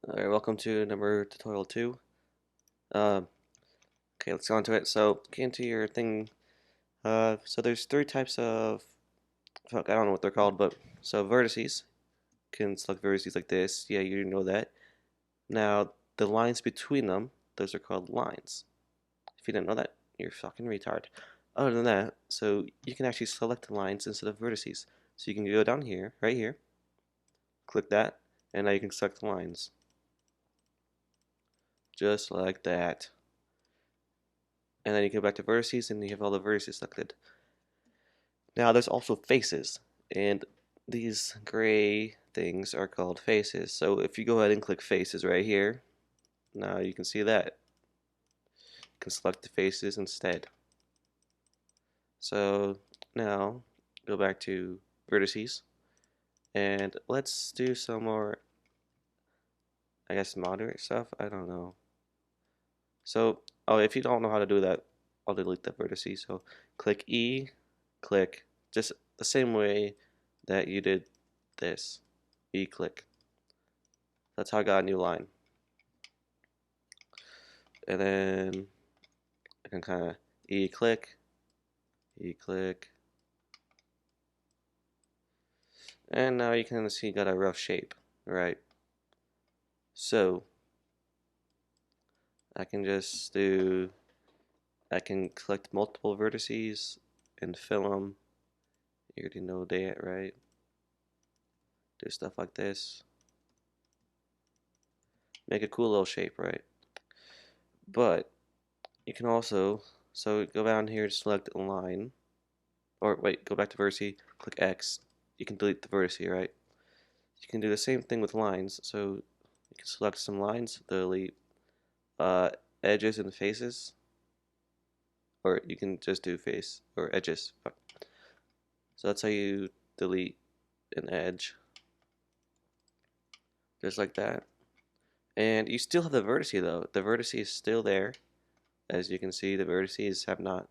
Alright, welcome to number tutorial 2. Um, okay, let's go on to it. So, get into your thing. So there's three types of, fuck, I don't know what they're called, but, so vertices. You can select vertices like this. Yeah, you know that. Now, the lines between them, those are called lines. If you didn't know that, you're fucking retard. Other than that, so you can actually select the lines instead of vertices. So you can go down here, right here, click that, and now you can select the lines. Just like that. And then you go back to vertices and you have all the vertices selected. Now there's also faces, and these gray things are called faces. So if you go ahead and click faces right here, now you can see that. You can select the faces instead. So now go back to vertices and let's do some more, I guess, moderate stuff. I don't know. So, oh, if you don't know how to do that, I'll delete the vertices. So click E, click, just the same way that you did this. E click. That's how I got a new line. And then I can kind of E click, and now you can see got a rough shape, right? So I can just do, I can collect multiple vertices and fill them. You already know that, right? Do stuff like this. Make a cool little shape, right? But you can also, so go down here to select a line, or wait, go back to vertice, click X. You can delete the vertice, right? You can do the same thing with lines. So you can select some lines, delete uh, edges and faces, or you can just do face or edges. So that's how you delete an edge, just like that. And you still have the vertice though. The vertice is still there. As you can see, the vertices have not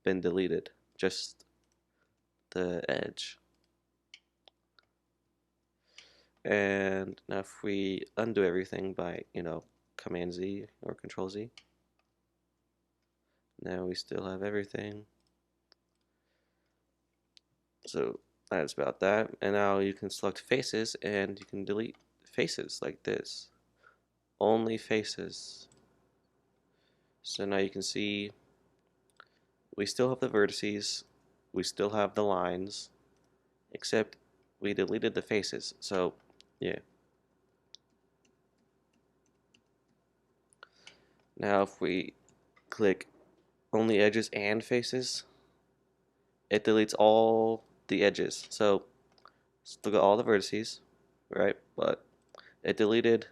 been deleted, just the edge. And now if we undo everything by, Command Z or Control Z, now we still have everything. So that's about that. And now you can select faces and you can delete faces like this. Only faces. So now you can see we still have the vertices, we still have the lines, except we deleted the faces. So yeah. Now if we click only edges and faces, it deletes all the edges. So still got all the vertices, right? But it deleted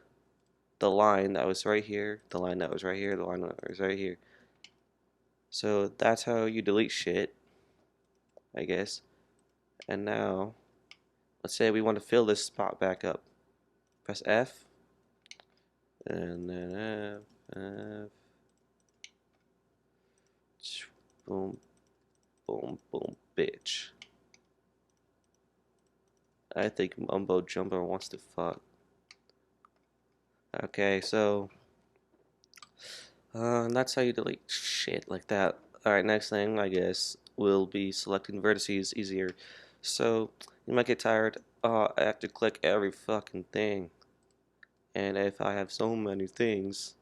the line that was right here, the line that was right here, the line that was right here. So that's how you delete shit, I guess. And now, let's say we want to fill this spot back up. Press F, and then F, boom, boom, boom, bitch. I think Mumbo Jumbo wants to fuck. Okay, so that's how you delete shit like that. Alright, next thing, I guess, will be selecting vertices easier. So, you might get tired, I have to click every fucking thing. And if I have so many things,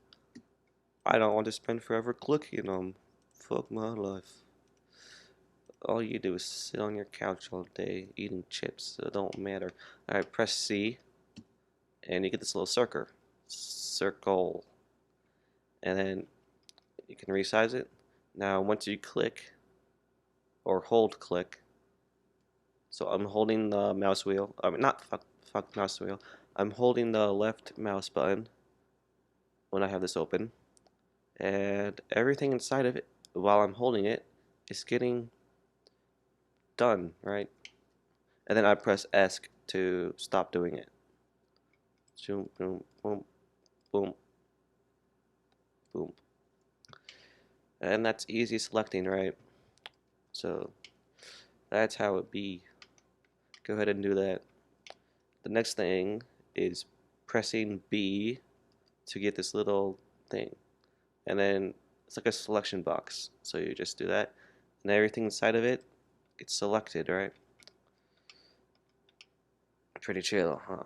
I don't want to spend forever clicking them. Fuck my life. All you do is sit on your couch all day eating chips, so it don't matter. Alright, press C, and you get this little circle. And then you can resize it. Now, once you click, or hold click, so I'm holding the mouse wheel, I mean, not fuck mouse wheel, I'm holding the left mouse button when I have this open, and everything inside of it, while I'm holding it, is getting done, right? And then I press ESC to stop doing it. Boom, boom, boom, boom, boom. And that's easy selecting, right? So that's how it be. Go ahead and do that. The next thing is pressing B to get this little thing. And then it's like a selection box. So you just do that, and everything inside of it gets selected, right? Pretty chill, huh?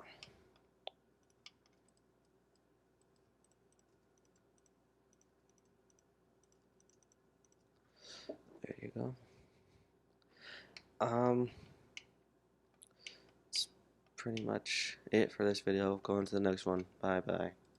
There you go. That's pretty much it for this video. Go on to the next one. Bye bye.